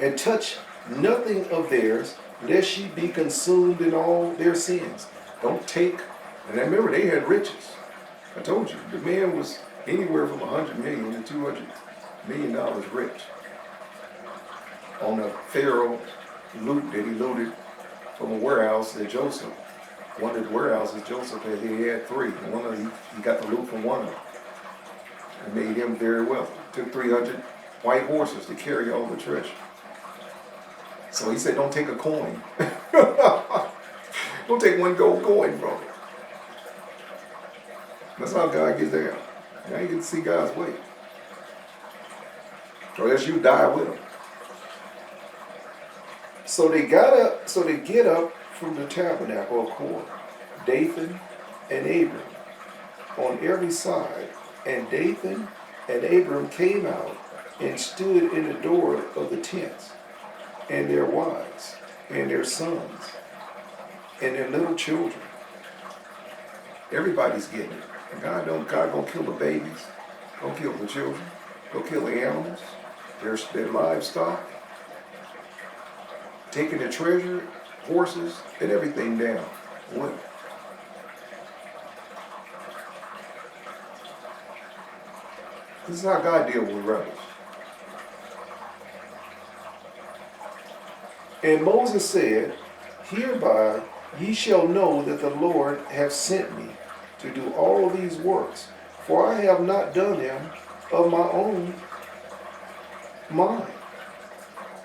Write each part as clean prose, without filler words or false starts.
and touch nothing of theirs, lest ye be consumed in all their sins. Don't take, and I remember they had riches. I told you, the man was anywhere from 100 million to 200 million dollars rich on the Pharaoh loot that he looted from a warehouse that Joseph, one of the warehouses Joseph had, he had three. And one of them, he got the loot from one of them. It made him very wealthy. Took 300 white horses to carry all the treasure. So he said, don't take a coin. Don't take one gold coin from it. That's how God gets down. Now you get to see God's way. Or else you die with him. So they get up from the tabernacle of Korah, Dathan and Abram on every side. And Dathan and Abram came out and stood in the door of the tents, and their wives, and their sons, and their little children. Everybody's getting it. And God gonna kill the babies, don't kill the children, don't kill the animals, their livestock, taking the treasure, horses, and everything down. What? This is how God deals with rebels. And Moses said, hereby ye shall know that the Lord hath sent me to do all these works, for I have not done them of my own mind.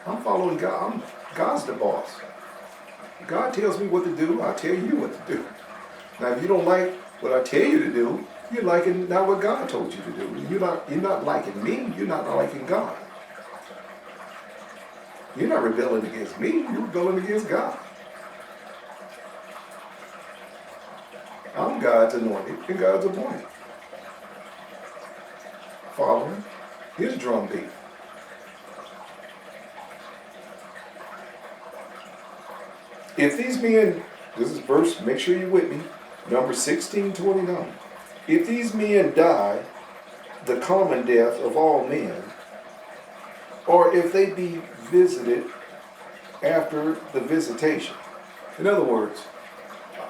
I'm following God. God's the boss. God tells me what to do, I tell you what to do. Now if you don't like what I tell you to do, you're liking not what God told you to do. You're not liking me, you're not liking God. You're not rebelling against me, you're rebelling against God. I'm God's anointed and God's appointed. Following his drumbeat. If these men, this is verse, make sure you're with me, number 1629. If these men die the common death of all men, or if they be visited after the visitation. In other words,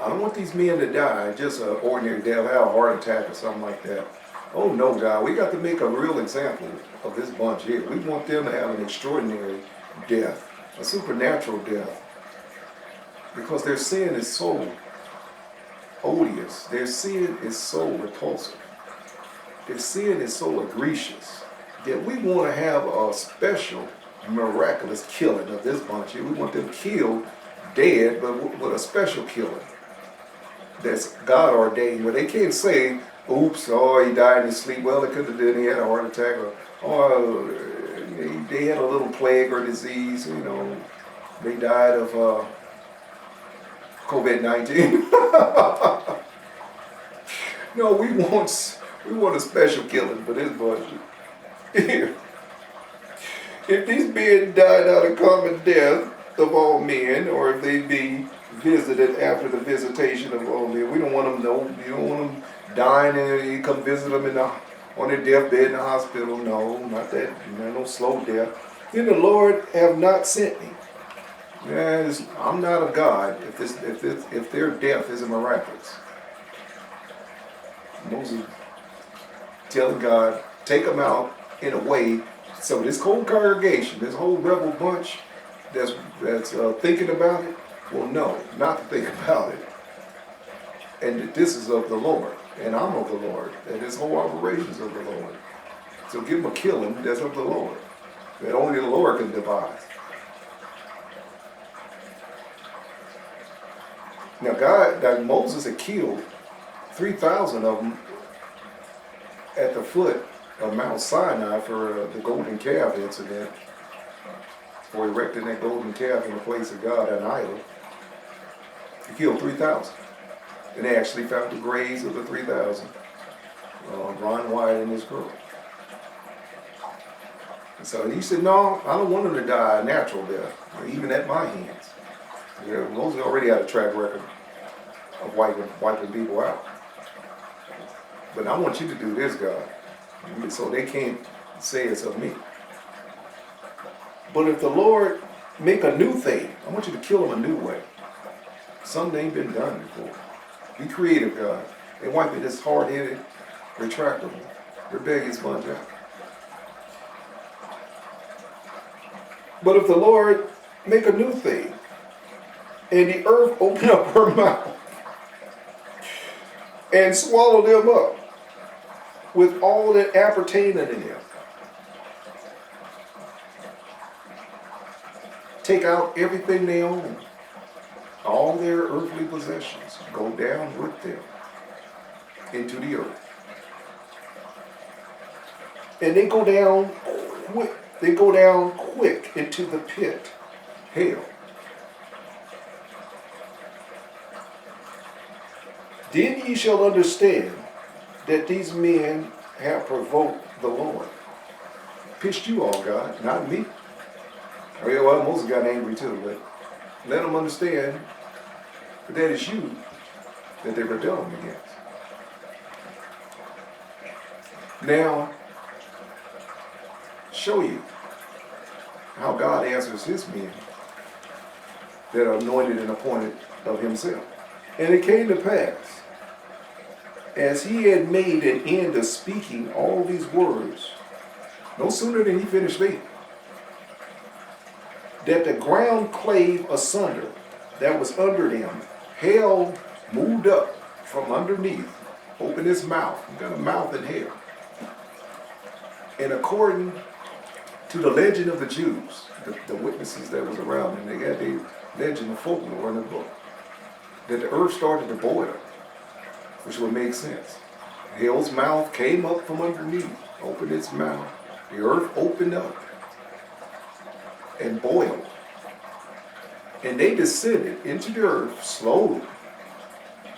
I don't want these men to die just an ordinary death, have a heart attack or something like that. Oh no, God, we got to make a real example of this bunch here. We want them to have an extraordinary death, a supernatural death. Because their sin is so odious. Their sin is so repulsive. Their sin is so egregious that we want to have a special, miraculous killing of this bunch here. We want them killed, dead, but with a special killing that's God ordained, where they can't say, oops, oh, he died in his sleep. Well, it could have been he had a heart attack, or oh, they had a little plague or disease, you know, they died of COVID-19. No, we want a special killing for this bunch. Here. If these men died out of common death of all men, or if they be visited after the visitation of all men, we don't want them, no, you don't want them dying and you come visit them on their deathbed in the hospital. No, not that, no slow death. Then the Lord have not sent me. Yes, I'm not a God if their death isn't miraculous. Moses telling God, take them out in a way so this whole congregation, this whole rebel bunch that's thinking about it, will know not to think about it. And that this is of the Lord, and I'm of the Lord, and this whole operation is of the Lord. So give them a killing that's of the Lord, that only the Lord can devise. Now Moses had killed 3,000 of them at the foot of Mount Sinai for the golden calf incident, for erecting that golden calf in the place of God, an idol. He killed 3,000. And they actually found the graves of the 3,000. Ron White and his girl. And so he said, no, I don't want them to die a natural death, even at my hands. Moses already had a track record of wiping people out. But I want you to do this, God. So they can't say it's of me. But if the Lord make a new thing, I want you to kill them a new way. Something ain't been done before. Be creative, God. And wipe it this hard-headed, retractable, rebellious bunch out. But if the Lord make a new thing, and the earth open up her mouth and swallow them up with all that appertain unto them, take out everything they own, all their earthly possessions, go down with them into the earth. And they go down quick. They go down quick into the pit, hell. Then ye shall understand that these men have provoked the Lord. Pissed you off, God, not me. Oh yeah, well, Moses got angry too, but let them understand that it's you that they're rebelling against. Now, show you how God answers his men that are anointed and appointed of himself. And it came to pass, as he had made an end of speaking all these words, no sooner than he finished speaking, that the ground clave asunder that was under them. Hell moved up from underneath, opened its mouth. You got a mouth in hell. And according to the legend of the Jews, the witnesses that was around them, they got the legend of folklore in the book, that the earth started to boil, which would make sense. Hell's mouth came up from underneath, opened its mouth. The earth opened up and boiled. And they descended into the earth slowly,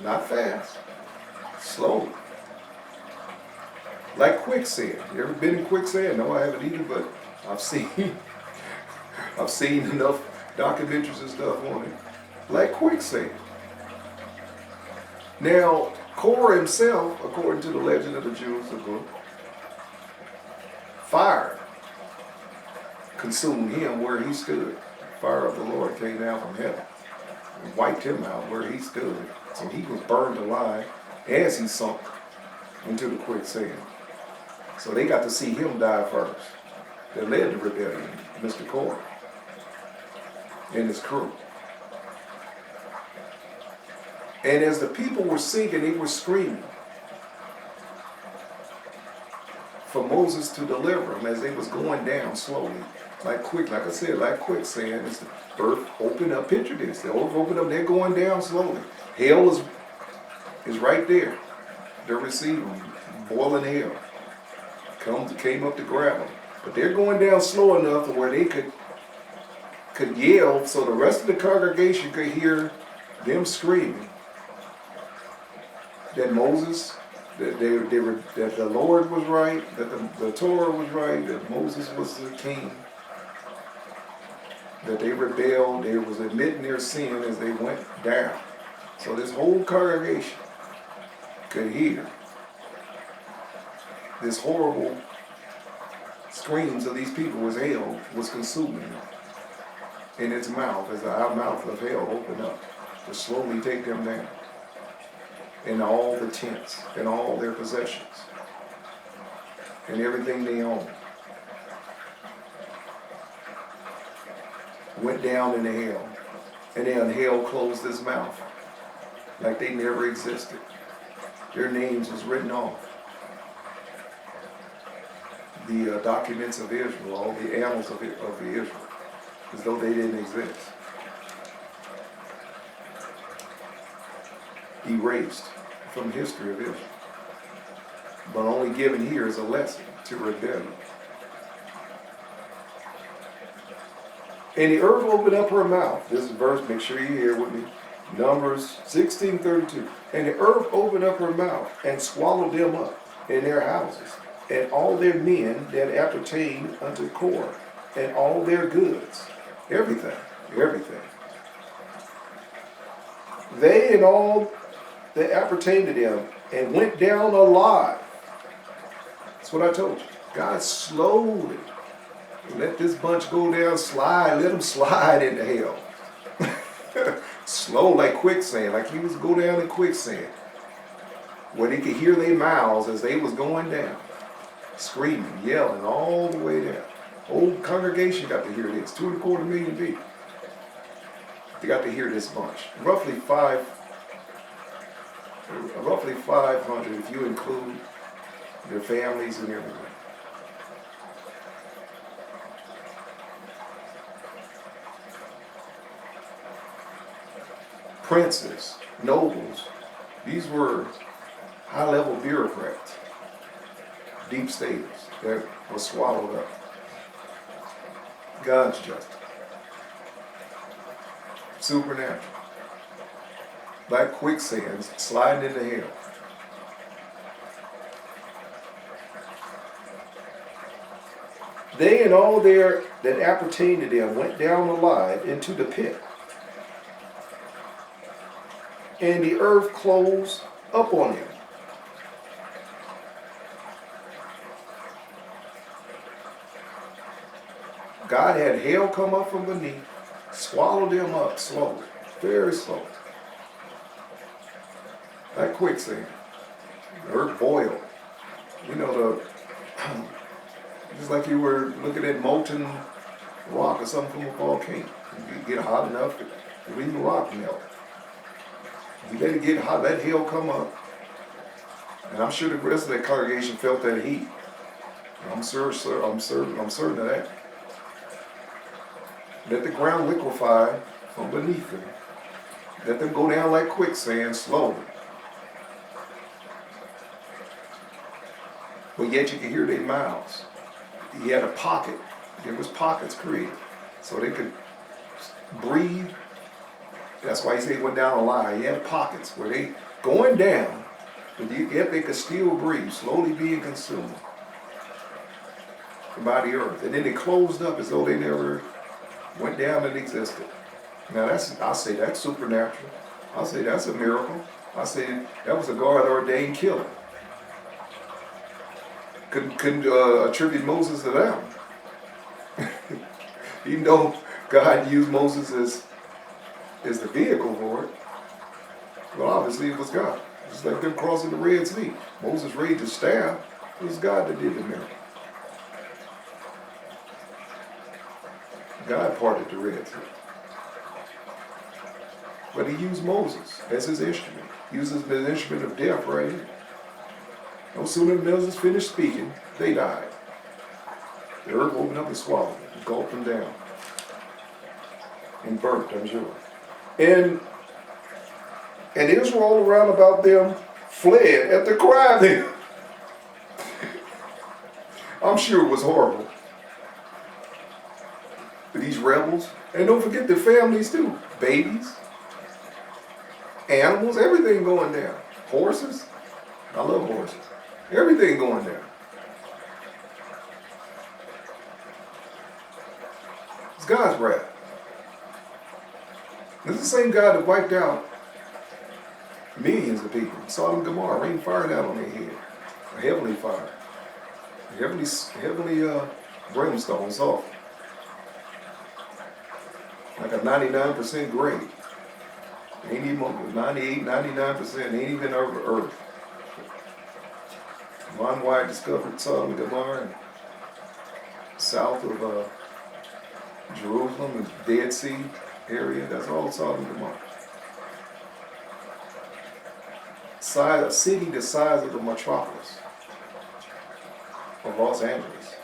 not fast, slowly. Like quicksand. You ever been in quicksand? No, I haven't either, but I've seen enough documentaries and stuff on it. Like quicksand. Now, Korah himself, according to the legend of the Jews, the book, fire consumed him where he stood. The fire of the Lord came down from heaven and wiped him out where he stood. So he was burned alive as he sunk into the quicksand. So they got to see him die first. That led the rebellion, Mr. Korah and his crew. And as the people were sinking, they were screaming for Moses to deliver them as they was going down slowly. Like I said, like quicksand. As the earth opened up, picture this. The earth opened up, they're going down slowly. Hell is right there. They're receiving boiling hell. Came up to grab them. But they're going down slow enough to where they could yell so the rest of the congregation could hear them screaming that Moses, that the Lord was right, that the Torah was right, that Moses was the king, that they rebelled, they was admitting their sin as they went down. So this whole congregation could hear this horrible screams of these people as hell was consuming them in its mouth, as the mouth of hell opened up to slowly take them down. And all the tents and all their possessions and everything they owned went down into hell. And then hell closed his mouth like they never existed. Their names was written off the documents of Israel, all the annals of Israel, as though they didn't exist. Erased from the history of Israel, but only given here as a lesson to rebellion. And the earth opened up her mouth. This is verse, make sure you hear with me. Numbers 16:32. And the earth opened up her mouth and swallowed them up in their houses, and all their men that appertained unto Korah, and all their goods. Everything. They and all that appertained to them, and went down alive. That's what I told you. God slowly Let this bunch go down, slide, let them slide into hell. Slow like quicksand, like he was go down in quicksand. Where they could hear their mouths as they was going down. Screaming, yelling all the way down. Whole congregation got to hear this. 2.25 million people. They got to hear this bunch. Roughly 500 if you include their families and everything. Princes, nobles, these were high-level bureaucrats, deep staters that were swallowed up. God's justice. Supernatural. Like quicksands sliding into hell. They and all there that appertained to them went down alive into the pit. And the earth closed up on them. God had hell come up from beneath, swallow them up slowly, very slow. Like quicksand. The earth boiled. You know, just like you were looking at molten rock or something from a volcano. You get hot enough to even the rock melt. You let it get hot, let hell come up. And I'm sure the rest of that congregation felt that heat. I'm certain of that. Let the ground liquefy from beneath them. Let them go down like quicksand slowly. But yet you can hear their mouths. He had a pocket. There was pockets created. So they could breathe. That's why he said he went down alive. He had pockets where they going down, but yet they could still breathe, slowly being consumed by the earth. And then they closed up as though they never went down and existed. Now I say that's supernatural. I say that's a miracle. I say that was a God-ordained killing. Couldn't attribute Moses to them. Even though God used Moses as the vehicle for it, well, obviously it was God. Just like them crossing the Red Sea. Moses raised his staff. It was God that did the miracle. God parted the Red Sea. But he used Moses as his instrument. He uses the instrument of death right here. No sooner than Moses finished speaking, they died. The earth opened up and swallowed them, and gulped them down. And burnt, I'm sure. And Israel all around about them fled at the cry of them. I'm sure it was horrible. For these rebels. And don't forget their families too. Babies. Animals, everything going down. Horses. I love horses. Everything going down. It's God's wrath. This is the same God that wiped out millions of people. Sodom and Gomorrah, rained fire down on their head. A heavenly fire. A heavenly brimstone, sulfur. Like a 99% grade. Ain't even 98, 99%, ain't even over earth. Von Wyatt discovered Sodom and Gomorrah and south of Jerusalem and Dead Sea area. That's all Sodom and Gomorrah. A city the size of the metropolis of Los Angeles.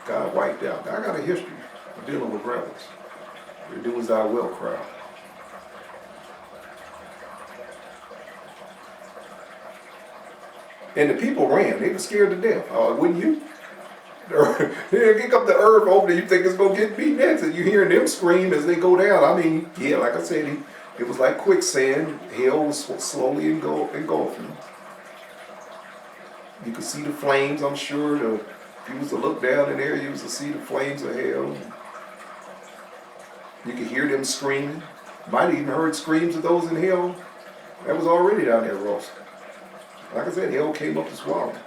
God wiped out. God got a history of dealing with rebels. They do as thou wilt crowd. And the people ran. They were scared to death. Wouldn't you? They kick up the earth over there. You think it's going to get me next. And you hearing them scream as they go down. I mean, yeah, like I said, it was like quicksand. Hell was slowly engulfing. You could see the flames, I'm sure. If you was to look down in there, you was to see the flames of hell. You could hear them screaming. Might have even heard screams of those in hell. That was already down there roasting. Like I said, hell came up to swallow him.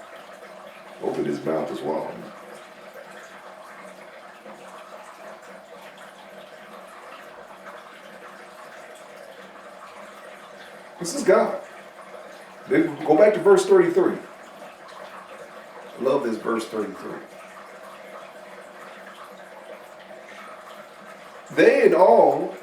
Opened his mouth to swallow him. This is God. Go back to verse 33. I love this verse 33. They and all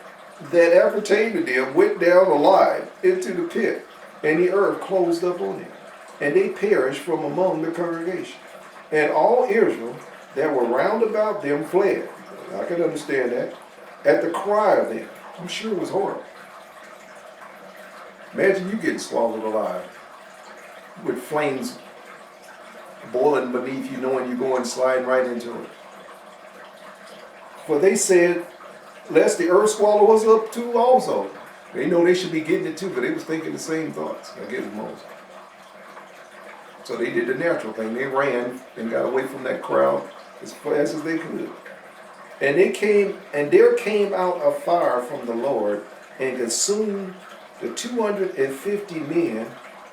that appertained to them went down alive into the pit, and the earth closed up on them, and they perished from among the congregation. And all Israel that were round about them fled. I can understand that. At the cry of them. I'm sure it was horrible. Imagine you getting swallowed alive with flames boiling beneath you, knowing you're going sliding right into it. For they said, lest the earth swallow us up too also. They know they should be getting it too, but they was thinking the same thoughts. I guess Moses. So they did the natural thing. They ran and got away from that crowd as fast as they could. And there came out a fire from the Lord and consumed the 250 men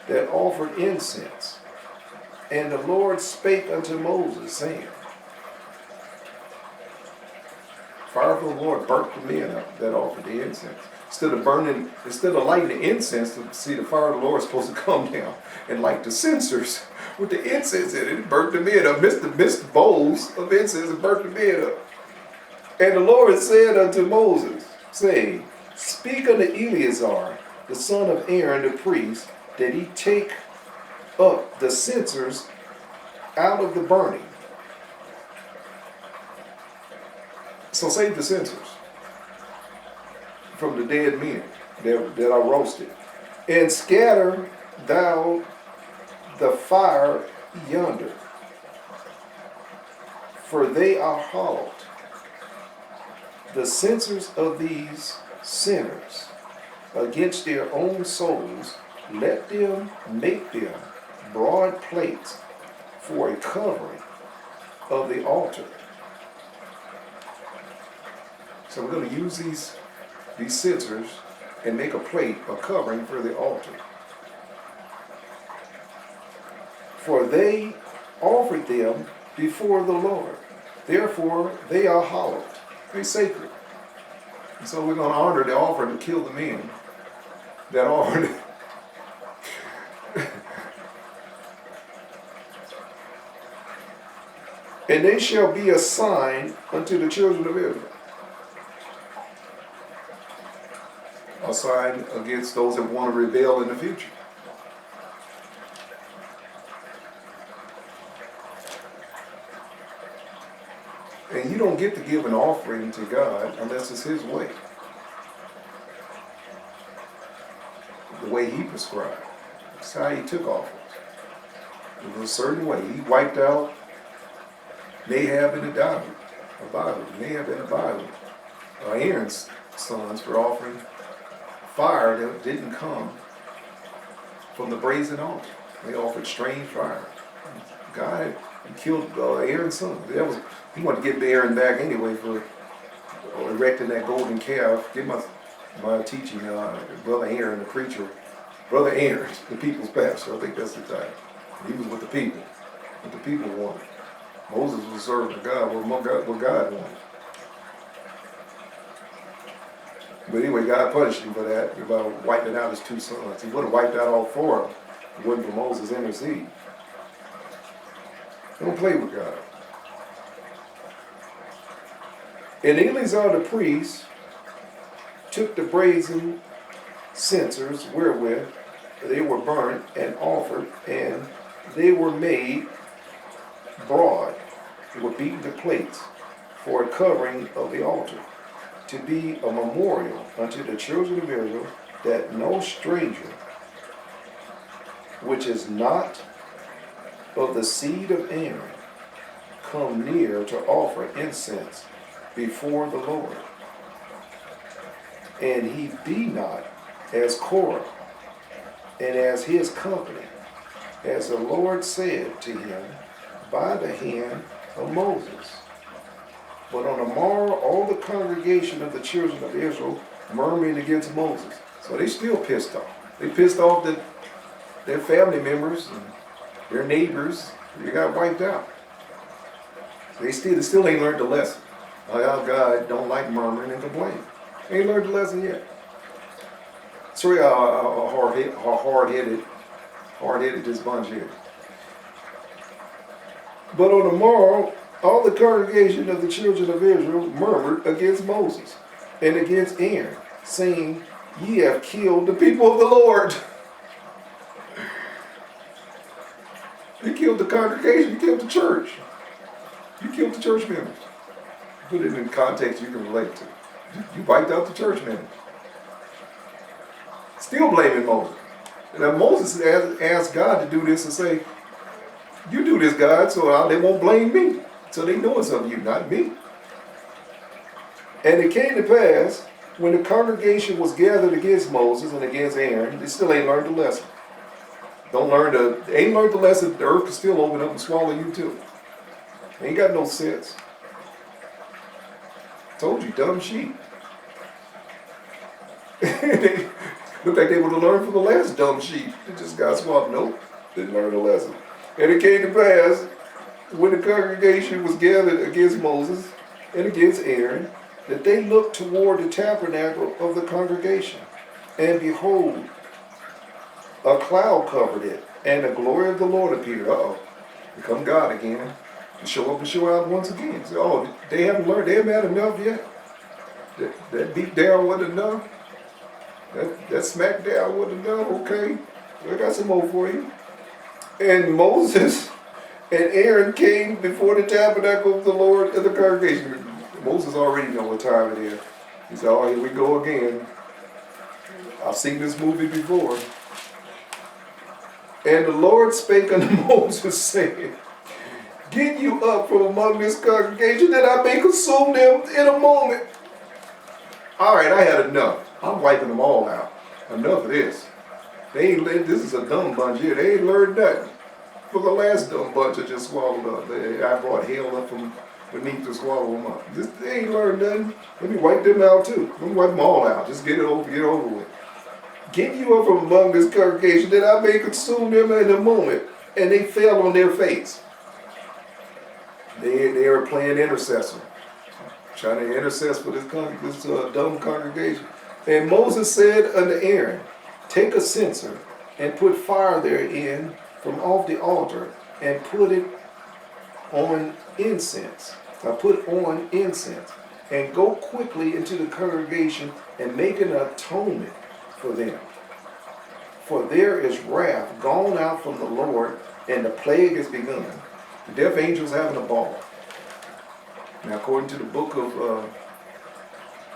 that offered incense. And the Lord spake unto Moses, saying, fire from the Lord burnt the men up that offered the incense. Instead of lighting the incense, to see the fire of the Lord is supposed to come down and light the censers with the incense in it. It burnt the men up, missed the bowls of incense and burnt the men up. And the Lord said unto Moses, saying, speak unto Eleazar, the son of Aaron the priest, that he take up the censers out of the burning. So save the censers from the dead men that are roasted. And scatter thou the fire yonder, for they are hollowed. The censers of these sinners against their own souls, let them make them broad plates for a covering of the altar. So we're going to use these censers and make a plate, a covering for the altar. For they offered them before the Lord. Therefore they are hallowed. They're sacred. And so we're going to honor the offering to kill the men that offered it. And they shall be a sign unto the children of Israel. A sign against those that want to rebel in the future. And you don't get to give an offering to God unless it's His way. The way He prescribed. That's how He took offerings. It was a certain way. He wiped out Nahab and Abihu. Nahab and Abihu. Aaron's sons for offering fire that didn't come from the brazen altar. They offered strange fire. God killed Aaron's son. He wanted to get Aaron back anyway for erecting that golden calf. Get my teaching, Brother Aaron, the preacher. Brother Aaron, the people's pastor. I think that's the title. He was with the people. What the people wanted. Moses was serving God what God wanted. But anyway, God punished him for that by wiping out his two sons. He would have wiped out all four of them. It wasn't for Moses' intercede. Don't play with God. And Eleazar the priest took the brazen censers wherewith they were burnt and offered, and they were made broad. They were beaten to plates for a covering of the altar, to be a memorial unto the children of Israel, that no stranger, which is not of the seed of Aaron, come near to offer incense before the Lord. And he be not as Korah, and as his company, as the Lord said to him by the hand of Moses. But on the morrow, all the congregation of the children of Israel murmured against Moses. So they still pissed off. They pissed off that their family members and their neighbors, they got wiped out. They still ain't learned the lesson. How God don't like murmuring and complaining. They ain't learned the lesson yet. Sorry, hard-headed this bunch here. But on the morrow, all the congregation of the children of Israel murmured against Moses and against Aaron, saying, Ye have killed the people of the Lord. You killed the congregation, you killed the church. You killed the church members. Put it in context you can relate to. You wiped out the church members. Still blaming Moses. And then Moses asked God to do this and say, you do this, God, so they won't blame me. So they know it's of you, not me. And it came to pass, when the congregation was gathered against Moses and against Aaron, they still ain't learned the lesson. They ain't learned the lesson, the earth can still open up and swallow you too. They ain't got no sense. Told you, dumb sheep. They looked like they would have learned from the last dumb sheep. They just got swallowed. Nope, didn't learn the lesson. And it came to pass, when the congregation was gathered against Moses and against Aaron, that they looked toward the tabernacle of the congregation. And behold, a cloud covered it, and the glory of the Lord appeared. Uh-oh, here come God again, to show up and show out once again. So, oh, they haven't learned, they haven't had enough yet. That beat down wasn't enough. That smack down wasn't enough. Okay, I got some more for you. And Moses and Aaron came before the tabernacle of the Lord and the congregation. Moses already know what time it is. He said, oh, here we go again. I've seen this movie before. And the Lord spake unto Moses, saying, Get you up from among this congregation, that I may consume them in a moment. All right, I had enough. I'm wiping them all out. Enough of this. This is a dumb bunch here. They ain't learned nothing. For the last dumb bunch I just swallowed up. I brought hail up from beneath to swallow them up. They ain't learned nothing. Let me wipe them out too. Let me wipe them all out. Just get over with. Get you up from among this congregation, that I may consume them in a moment. And they fell on their face. They were playing intercessor, trying to intercess for this dumb congregation. And Moses said unto Aaron, Take a censer and put fire therein from off the altar, and put it on incense. Now put on incense, and go quickly into the congregation and make an atonement for them. For there is wrath gone out from the Lord, and the plague has begun. The death angel's having a ball. Now, according to the book of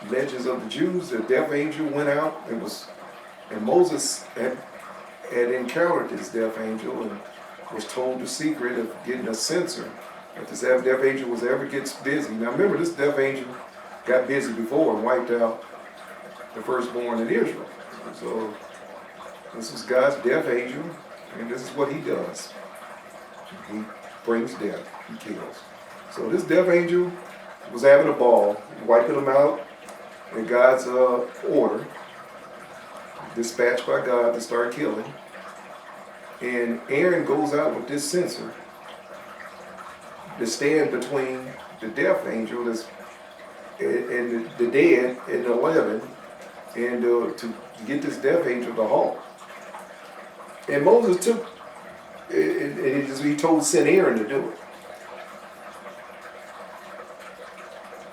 Legends of the Jews, the death angel went out and Moses had encountered this death angel and was told the secret of getting a censer. If this death angel ever gets busy. Now, remember, this death angel got busy before and wiped out the firstborn in Israel. So, this is God's death angel, and this is what he does. He brings death, he kills. So this death angel was having a ball, wiping them out in God's order, dispatched by God to start killing. And Aaron goes out with this censer to stand between the death angel and the dead and the living, and to get this death angel to halt. And Moses took, and he sent Aaron to do it.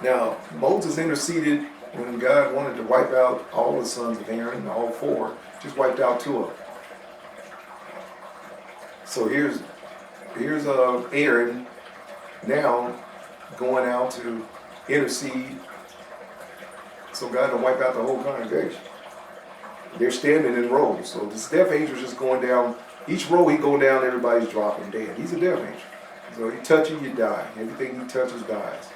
Now, Moses interceded when God wanted to wipe out all the sons of Aaron, all four, just wiped out two of them. So here's Aaron now going out to intercede so God can wipe out the whole congregation. They're standing in rows. So this death angel is just going down. Each row he go down, everybody's dropping dead. He's a death angel. So you touch it, you die. Everything he touches dies.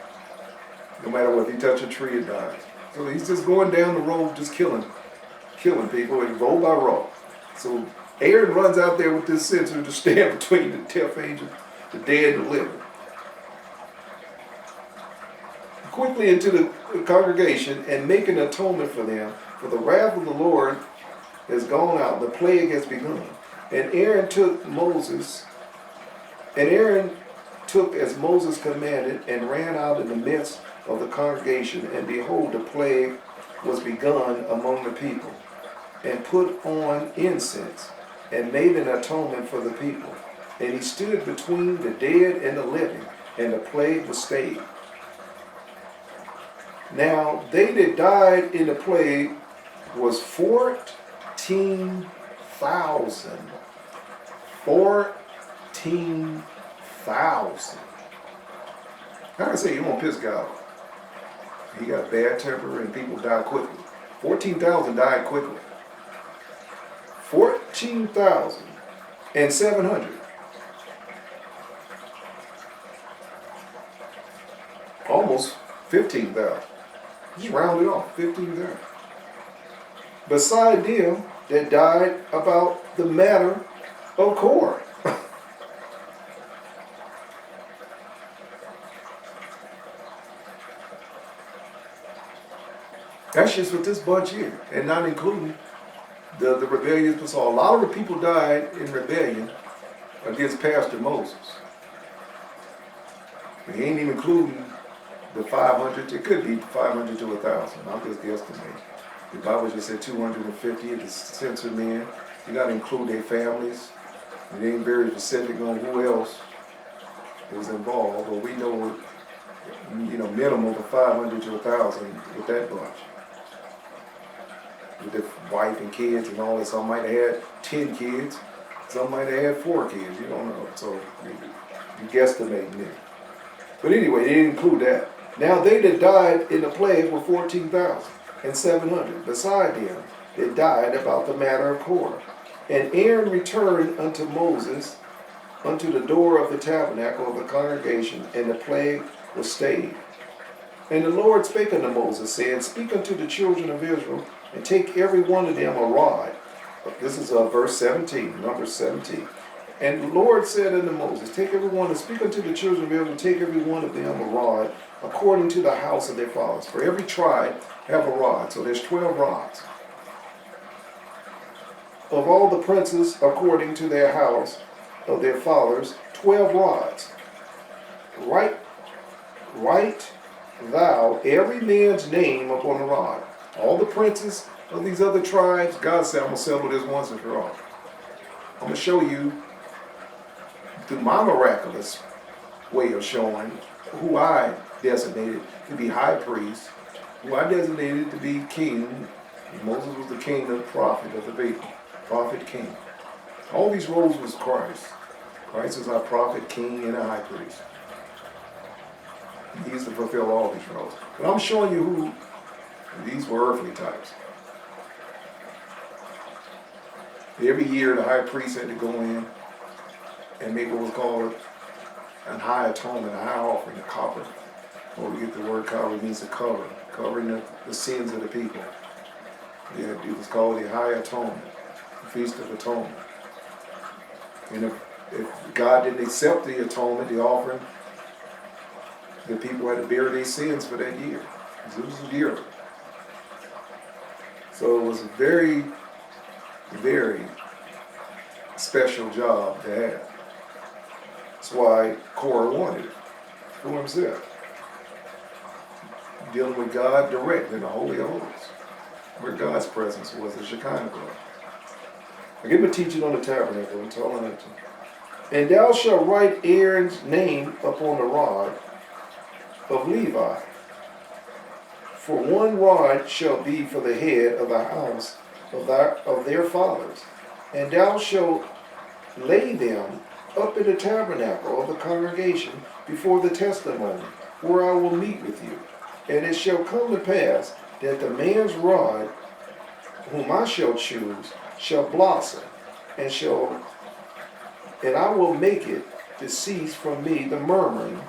No matter what, if you touch a tree, it dies. So he's just going down the road, just killing people, and row by row. So Aaron runs out there with this censer to stand between the death angel, the dead and the living. Quickly into the congregation and make an atonement for them, for the wrath of the Lord has gone out, the plague has begun. And Aaron took as Moses commanded, and ran out in the midst of the congregation, and behold, the plague was begun among the people. and put on incense, and made an atonement for the people. And he stood between the dead and the living, and the plague was stayed. Now they that died in the plague was 14,000. 14,000. How can I say you won't piss God off? He got a bad temper and people die quickly. 14,000 died quickly. 14,700. Almost 15,000. Just round it off, 15,000. Beside them that died about the matter of Korah. That's just with this bunch here, and not including the rebellious. So a lot of the people died in rebellion against Pastor Moses. He ain't even including the 500. It could be 500 to 1,000. I'm just guesstimating. The Bible just said 250 of the censored men. You got to include their families. It ain't very specific on who else was involved, but we know, minimum of 500 to 1,000 with that bunch. With their wife and kids and all that. Some might have had 10 kids. Some might have had 4 kids. You don't know. So you guesstimating there. But anyway, they didn't include that. Now they that died in the plague were 14,700. Beside them that died about the matter of Korah. And Aaron returned unto Moses unto the door of the tabernacle of the congregation, and the plague was stayed. And the Lord spake unto Moses, saying, Speak unto the children of Israel, and take every one of them a rod. This is verse 17, number 17. And the Lord said unto Moses, Take every one, and speak unto the children of Israel, and take every one of them a rod, according to the house of their fathers. For every tribe have a rod, so there's 12 rods. Of all the princes, according to their house of their fathers, 12 rods. Write thou every man's name upon a rod. All the princes of these other tribes, God said, I'm going to settle this once and for all. I'm going to show you through my miraculous way of showing who I designated to be high priest, who I designated to be king. Moses was the king and prophet of the people. Prophet, king. All these roles was Christ. Christ is our prophet, king, and a high priest. He used to fulfill all these roles. But I'm showing you who these were earthly types. Every year the high priest had to go in and make what was called an high atonement, a high offering, a copper. Or we get the word copper, it means to cover, covering the sins of the people. Yeah, it was called the high atonement, the feast of atonement. And if God didn't accept the atonement, the offering, the people had to bear their sins for that year. It was yearly. So it was a very, very special job to have. That's why Korah wanted it for himself. Dealing with God direct in the Holy of Holies, where God's presence was, the Shekinah glory. I give a teaching on the tabernacle and telling it to him. And thou shalt write Aaron's name upon the rod of Levi. For one rod shall be for the head of the house of their fathers. And thou shalt lay them up in the tabernacle of the congregation before the testimony, where I will meet with you. And it shall come to pass that the man's rod, whom I shall choose, shall blossom, and I will make it to cease from me the murmuring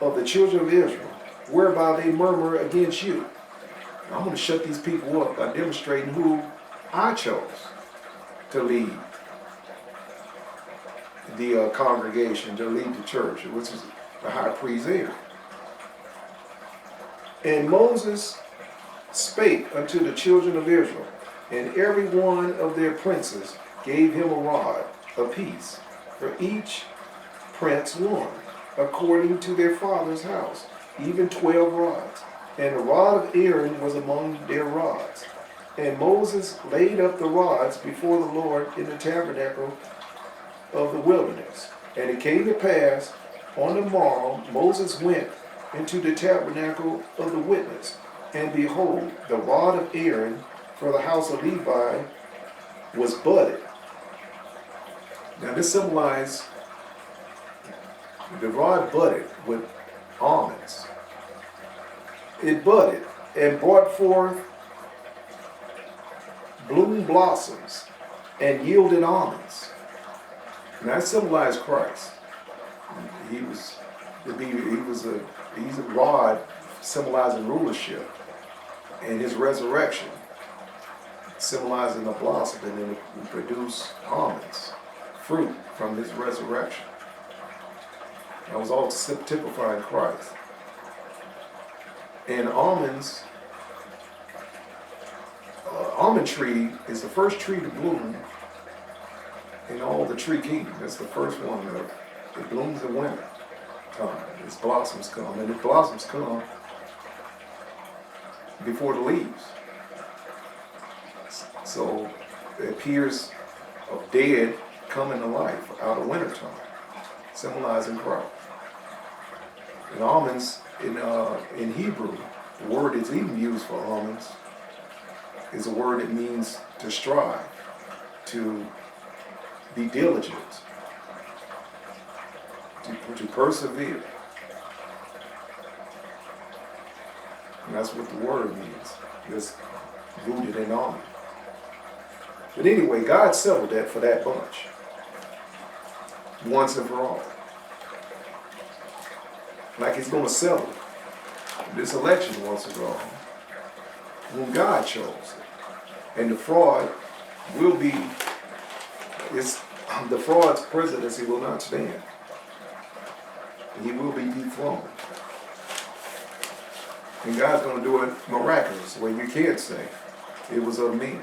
of the children of Israel, whereby they murmur against you. I'm going to shut these people up by demonstrating who I chose to lead the congregation, to lead the church, which is the high priest Aaron. And Moses spake unto the children of Israel, and every one of their princes gave him a rod apiece, for each prince one, according to their father's house, even 12 rods. And the rod of Aaron was among their rods. And Moses laid up the rods before the Lord in the tabernacle of the wilderness. And it came to pass, on the morrow, Moses went into the tabernacle of the witness. And behold, the rod of Aaron for the house of Levi was budded. Now this symbolizes the rod budded with almonds. It budded and brought forth bloom blossoms and yielded almonds. And that symbolized Christ. He's a rod symbolizing rulership, and his resurrection symbolizing the blossom, and then it produce almonds, fruit from his resurrection. That was all typifying Christ. And almonds, almond tree is the first tree to bloom in all the tree kingdom. That's the first one that it blooms in winter time. Its blossoms come, and the blossoms come before the leaves. So it appears of dead coming to life out of winter time, symbolizing Christ. And almonds in Hebrew, the word that's even used for almonds is a word that means to strive, to be diligent, to persevere. And that's what the word means. It's rooted in almond. But anyway, God settled that for that bunch, once and for all. Like he's going to settle this election once and for all, when God chose it. And the fraud will be, the fraud's presidency will not stand. He will be dethroned. And God's going to do it miraculous, where you can't say it was of me.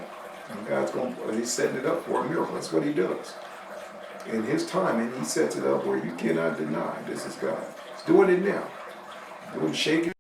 And he's setting it up for a miracle. That's what he does. In his timing, he sets it up where you cannot deny this is God. He's doing it now. Doing shaking.